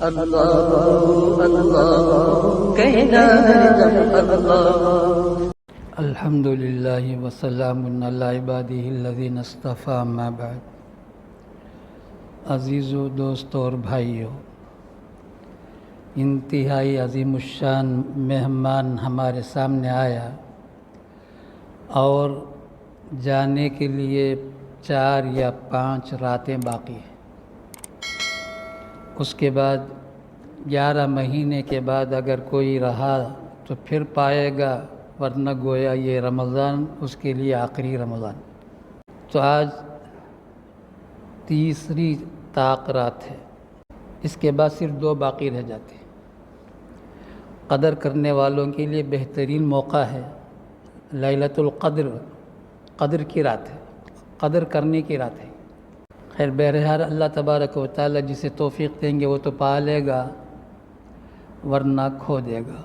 اللہ اللہ کہنا ہے جب اللہ۔ الحمدللہ وسلام علی عبادہ الذین اصطفیٰ اما بعد۔ عزیزو، دوستو اور بھائیو، انتہائی عظیم الشان مہمان ہمارے سامنے آیا اور جانے کے لیے 4 یا 5 راتیں باقی ہیں۔ اس کے بعد 11 مہینے کے بعد اگر کوئی رہا تو پھر پائے گا، ورنہ گویا یہ رمضان اس کے لیے آخری رمضان۔ تو آج تیسری طاق رات ہے، اس کے بعد صرف 2 باقی رہ جاتے ہیں۔ قدر کرنے والوں کے لیے بہترین موقع ہے، لیلۃ القدر، قدر کی رات ہے، قدر کرنے کی رات ہے۔ خیر بہرحال اللہ تبارک و تعالی جسے توفیق دیں گے وہ تو پا لے گا، ورنہ کھو دے گا۔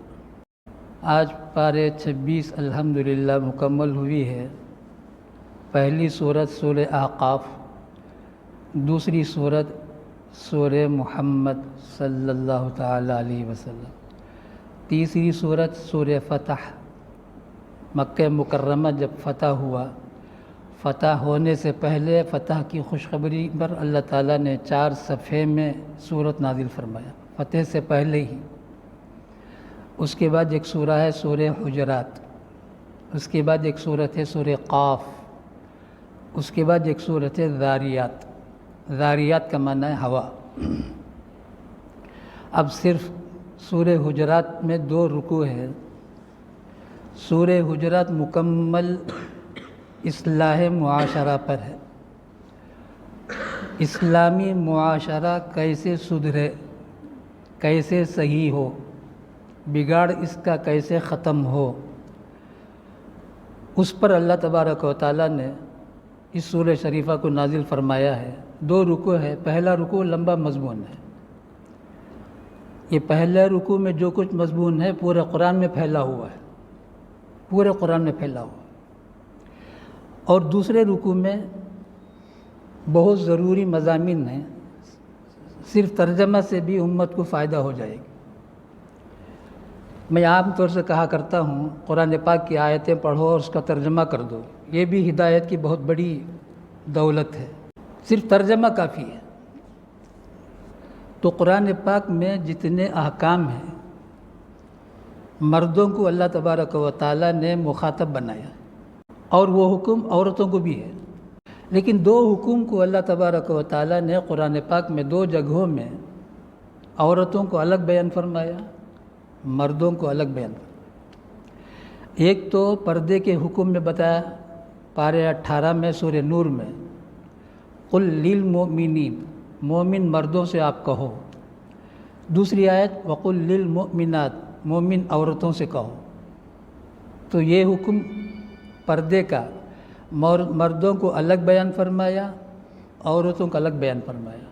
آج پارے 26 الحمدللہ مکمل ہوئی ہے۔ پہلی سورت سورہ احقاف، دوسری سورت سورہ محمد صلی اللہ تعالی علیہ وسلم، تیسری سورت سورہ فتح۔ مکہ مکرمہ جب فتح ہوا، فتح ہونے سے پہلے فتح کی خوشخبری پر اللہ تعالیٰ نے 4 صفحے میں سورت نازل فرمایا، فتح سے پہلے ہی۔ اس کے بعد ایک سورہ ہے سورہ حجرات، اس کے بعد ایک سورت ہے سورہ قاف، اس کے بعد ایک سورت ہے ذاریات۔ ذاریات کا معنی ہے ہوا۔ اب صرف سورہ حجرات میں 2 رکوع ہے۔ سورہ حجرات مکمل اصلاح معاشرہ پر ہے، اسلامی معاشرہ کیسے سدھرے، کیسے صحیح ہو، بگاڑ اس کا کیسے ختم ہو، اس پر اللہ تبارک و تعالیٰ نے اس سورہ شریفہ کو نازل فرمایا ہے۔ 2 رکوع ہے۔ پہلا رکوع لمبا مضمون ہے۔ یہ پہلے رکوع میں جو کچھ مضمون ہے پورے قرآن میں پھیلا ہوا ہے، پورے قرآن میں پھیلا ہوا ہے۔ اور دوسرے رکوع میں بہت ضروری مضامین ہیں، صرف ترجمہ سے بھی امت کو فائدہ ہو جائے گی۔ میں عام طور سے کہا کرتا ہوں قرآن پاک کی آیتیں پڑھو اور اس کا ترجمہ کر دو، یہ بھی ہدایت کی بہت بڑی دولت ہے۔ صرف ترجمہ کافی ہے۔ تو قرآن پاک میں جتنے احکام ہیں، مردوں کو اللہ تبارک و تعالیٰ نے مخاطب بنایا، اور وہ حکم عورتوں کو بھی ہے، لیکن 2 حکم کو اللہ تبارک و تعالیٰ نے قرآن پاک میں 2 جگہوں میں عورتوں کو الگ بیان فرمایا، مردوں کو الگ بیان فرمایا۔ ایک تو پردے کے حکم میں بتایا، پارے 18 میں سورہ نور میں، قل للمؤمنین، مومن مردوں سے آپ کہو۔ دوسری آیت وقل للمؤمنات، مومن عورتوں سے کہو۔ تو یہ حکم پردے کا مردوں کو الگ بیان فرمایا، عورتوں کو الگ بیان فرمایا۔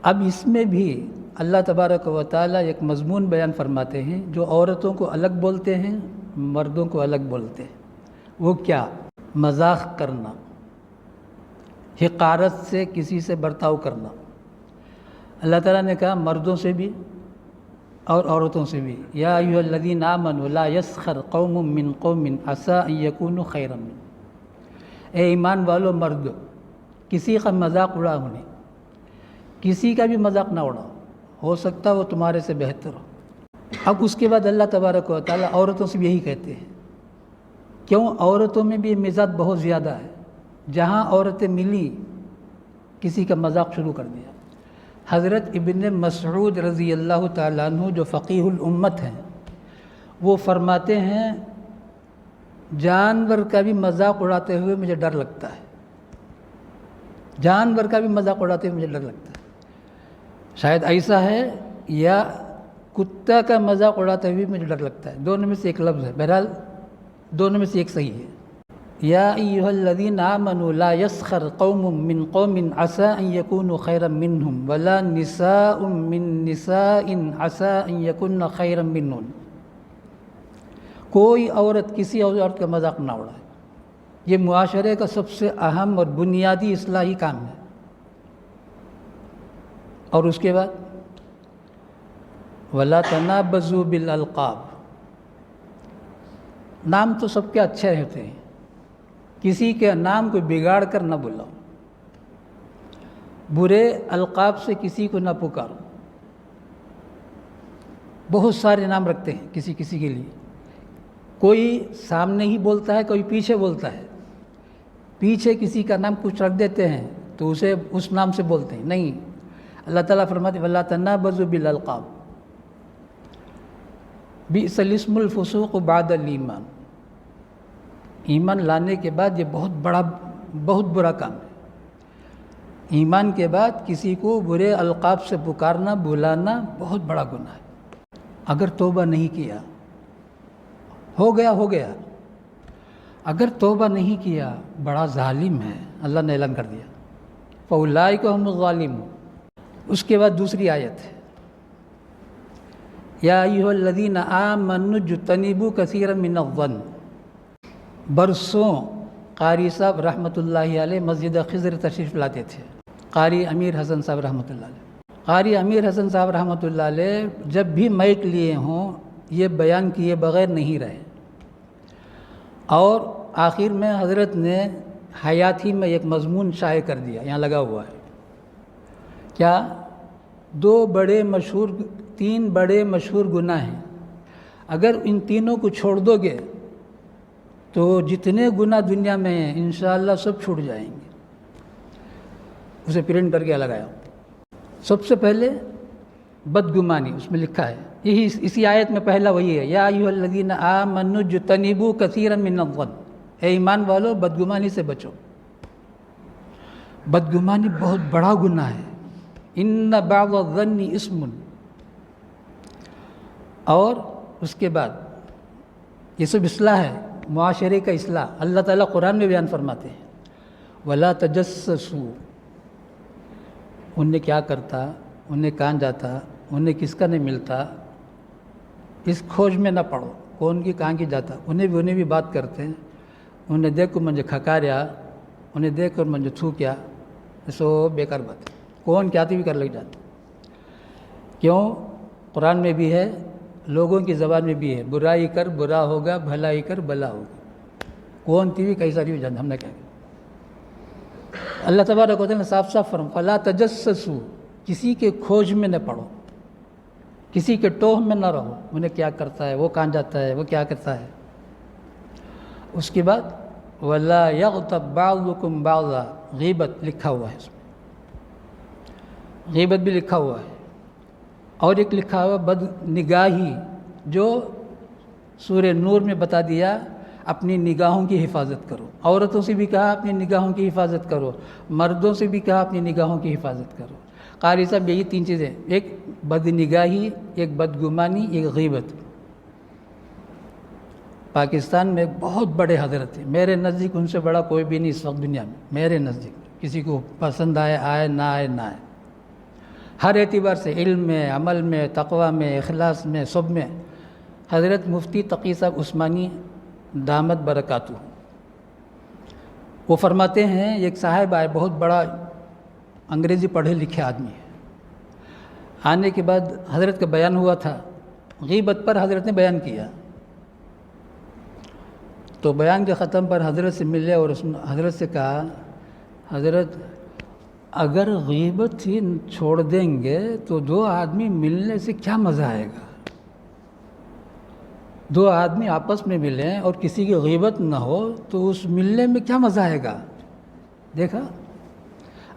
اب اس میں بھی اللہ تبارک و تعالیٰ ایک مضمون بیان فرماتے ہیں جو عورتوں کو الگ بولتے ہیں، مردوں کو الگ بولتے ہیں۔ وہ کیا؟ مذاق کرنا، حقارت سے کسی سے برتاؤ کرنا۔ اللہ تعالیٰ نے کہا مردوں سے بھی اور عورتوں سے بھی، یا ایھا الذین آمنوا لا یسخر قوم من قوم عسی ان یکونوا خیرا منهم۔ اے ایمان والو مرد، کسی کا مذاق اڑاؤ نہیں، کسی کا بھی مذاق نہ اڑاؤ، ہو سکتا وہ تمہارے سے بہتر ہو۔ اب اس کے بعد اللہ تبارک و تعالیٰ عورتوں سے بھی یہی کہتے ہیں۔ کیوں؟ عورتوں میں بھی مزاج بہت زیادہ ہے، جہاں عورتیں ملی کسی کا مذاق شروع کر دیا۔ حضرت ابن مسعود رضی اللہ تعالیٰ عنہ جو فقیہ الامت ہیں، وہ فرماتے ہیں جانور کا بھی مذاق اڑاتے ہوئے مجھے ڈر لگتا ہے، جانور کا بھی مذاق اڑاتے ہوئے مجھے ڈر لگتا ہے۔ شاید ایسا ہے یا کتا کا مذاق اڑاتے ہوئے مجھے ڈر لگتا ہے، دونوں میں سے ایک لفظ ہے، بہرحال دونوں میں سے ایک صحیح ہے۔ یا ایھا الذین آمنوا لا یسخر قوم من قوم عسی ان یکونوا خیرا منہم ولا نساء من نساء عسی ان یکن خیرا منہن۔ کوئی عورت کسی عورت کا مذاق نہ اڑائے، یہ معاشرے کا سب سے اہم اور بنیادی اصلاحی کام ہے۔ اور اس کے بعد ولا تنابزوا بالالقاب، نام تو سب کے اچھے ہوتے ہیں، کسی کے نام کو بگاڑ کر نہ بلاؤ، برے القاب سے کسی کو نہ پکارو۔ بہت سارے نام رکھتے ہیں کسی کسی کے لیے، کوئی سامنے ہی بولتا ہے، کوئی پیچھے بولتا ہے، پیچھے کسی کا نام کچھ رکھ دیتے ہیں تو اسے اس نام سے بولتے ہیں، نہیں۔ اللہ تعالیٰ فرماتے وَلَا تَنَابَزُوا بِالْأَلْقَابِ بِئْسَ الِاسْمُ الْفُسُوقُ بَعْدَ الْإِيمَانِ، ایمان لانے کے بعد یہ بہت برا کام ہے۔ ایمان کے بعد کسی کو برے القاب سے پکارنا، بلانا بہت بڑا گناہ ہے۔ اگر توبہ نہیں کیا، ہو گیا، اگر توبہ نہیں کیا بڑا ظالم ہے، اللہ نے اعلان کر دیا فَأُولَٰئِکَ هُمُ الظَّالِمُونَ۔ اس کے بعد دوسری آیت ہے یا ایھا الذین آمنوا اجتنبوا کثیرا من الظن۔ برسوں قاری صاحب رحمۃ اللہ علیہ مسجد خضر تشریف لاتے تھے، قاری امیر حسن صاحب رحمۃ اللہ علیہ۔ قاری امیر حسن صاحب رحمۃ اللہ علیہ جب بھی مائک لیے ہوں یہ بیان کیے بغیر نہیں رہے، اور آخر میں حضرت نے حیاتی میں ایک مضمون شائع کر دیا، یہاں لگا ہوا ہے، کیا تین بڑے مشہور گناہ ہیں، اگر ان تینوں کو چھوڑ دو گے تو جتنے گناہ دنیا میں ہیں انشاءاللہ سب چھوٹ جائیں گے۔ اسے پرنٹ کر کے لگایا۔ سب سے پہلے بدگمانی، اس میں لکھا ہے، اسی آیت میں پہلا وہی ہے یا ایھا الذین آمنوا اجتنبوا کثیرا من الظن، اے ایمان والو بدگمانی سے بچو۔ بدگمانی بہت بڑا گناہ ہے، ان بعض الظن اسم۔ اور اس کے بعد یہ سب اصلاح ہے، معاشرے کا اصلاح، اللہ تعالیٰ قرآن میں بیان فرماتے ہیں وَلَا تَجَسَّسُوا، انہیں کیا کرتا، انہیں کہاں جاتا، انہیں کس کا نہیں ملتا، اس کھوج میں نہ پڑو، کون کی کہاں کی جاتا، انہیں بھی بات کرتے ہیں، انہیں دیکھ کر مجھے کھکاریا، انہیں دیکھ کر مجھے تھوکیا، سو بیکار بات ہے، کون کیا بھی کر لگ جاتا۔ کیوں؟ قرآن میں بھی ہے، لوگوں کی زبان میں بھی ہے، برائی کر برا ہوگا، بھلائی کر بھلا ہوگا، کون تھی بھی کئی ساری ہو جاتی، ہم نے کیا کیا۔ اللہ تبارک و تعالیٰ نے صاف صاف فرمایا فَلَا تَجَسَّسُوا، کسی کے کھوج میں نہ پڑو، کسی کے ٹوہ میں نہ رہو، انہیں کیا کرتا ہے، وہ کہاں جاتا ہے، وہ کیا کرتا ہے۔ اس کے بعد وَلَا يَغْتَبْ بَعْضُكُمْ بَعْضًا، غیبت لکھا ہوا ہے، اس میں غیبت بھی لکھا ہوا ہے، اور ایک لکھا ہوا بد نگاہی، جو سورہ نور میں بتا دیا اپنی نگاہوں کی حفاظت کرو، عورتوں سے بھی کہا اپنی نگاہوں کی حفاظت کرو، مردوں سے بھی کہا اپنی نگاہوں کی حفاظت کرو۔ قاری صاحب یہی تین چیزیں، ایک بد نگاہی، ایک بدگمانی، ایک غیبت۔ پاکستان میں بہت بڑے حضرت ہیں، میرے نزدیک ان سے بڑا کوئی بھی نہیں اس وقت دنیا میں، میرے نزدیک، کسی کو پسند آئے نہ آئے، ہر اعتبار سے، علم میں، عمل میں، تقوی میں، اخلاص میں، سب میں۔ حضرت مفتی تقی صاحب عثمانی دامت برکاتہ، وہ فرماتے ہیں، ایک صاحب آئے، بہت بڑا انگریزی پڑھے لکھے آدمی ہے، آنے کے بعد حضرت کا بیان ہوا تھا، غیبت پر حضرت نے بیان کیا، تو بیان کے ختم پر حضرت سے ملے اور حضرت سے کہا حضرت اگر غیبت ہی چھوڑ دیں گے تو دو آدمی ملنے سے کیا مزہ آئے گا؟ دو آدمی آپس میں ملیں اور کسی کی غیبت نہ ہو تو اس ملنے میں کیا مزہ آئے گا؟ دیکھا،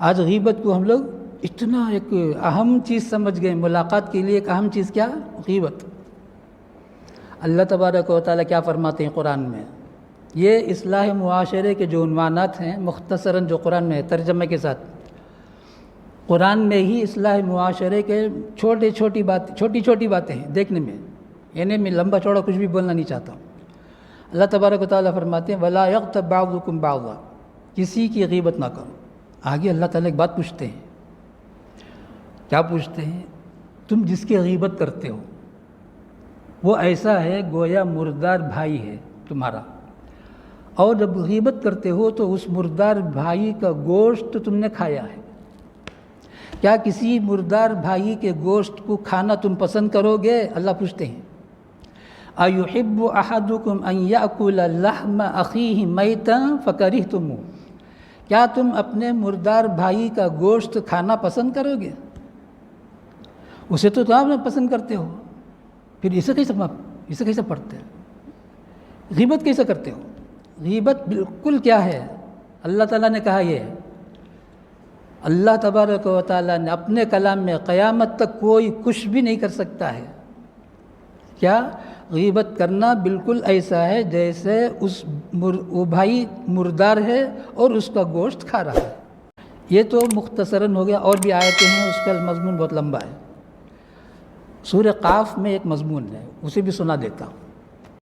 آج غیبت کو ہم لوگ اتنا ایک اہم چیز سمجھ گئے، ملاقات کے لیے ایک اہم چیز کیا؟ غیبت۔ اللہ تبارک و تعالیٰ کیا فرماتے ہیں قرآن میں؟ یہ اصلاح معاشرے کے جو عنوانات ہیں مختصراً جو قرآن میں ہے ترجمے کے ساتھ، قرآن میں ہی اصلاح معاشرے کے چھوٹی چھوٹی باتیں ہیں دیکھنے میں، یعنی میں لمبا چوڑا کچھ بھی بولنا نہیں چاہتا ہوں۔ اللہ تبارک و تعالیٰ فرماتے ہیں وَلَا يَغْتَبْ بَعْضُكُمْ بَعْضًا، کسی کی غیبت نہ کرو۔ آگے اللہ تعالیٰ ایک بات پوچھتے ہیں، کیا پوچھتے ہیں؟ تم جس کی غیبت کرتے ہو وہ ایسا ہے گویا مردار بھائی ہے تمہارا، اور جب غیبت کرتے ہو تو اس مردار بھائی کا گوشت تم نے کھایا ہے، کیا کسی مردار بھائی کے گوشت کو کھانا تم پسند کرو گے؟ اللہ پوچھتے ہیں اَيُحِبُّ أَحَدُكُمْ أَن يَأْكُلَ لَحْمَ أَخِيهِ مَيْتًا فَكَرِهْتُمُوهُ، کیا تم اپنے مردار بھائی کا گوشت کھانا پسند کرو گے؟ اسے تو آپ پسند کرتے ہو، پھر اسے کیسے پڑھتے ہیں؟ غیبت کیسے کرتے ہو؟ غیبت بالکل کیا ہے؟ اللہ تعالیٰ نے کہا یہ اللہ تبارک و تعالیٰ نے اپنے کلام میں قیامت تک کوئی کچھ بھی نہیں کر سکتا ہے۔ کیا؟ غیبت کرنا بالکل ایسا ہے جیسے وہ بھائی مردار ہے اور اس کا گوشت کھا رہا ہے۔ یہ تو مختصراً ہو گیا، اور بھی آیتیں ہیں، اس کا مضمون بہت لمبا ہے۔ سورہ قاف میں ایک مضمون ہے، اسے بھی سنا دیتا ہوں۔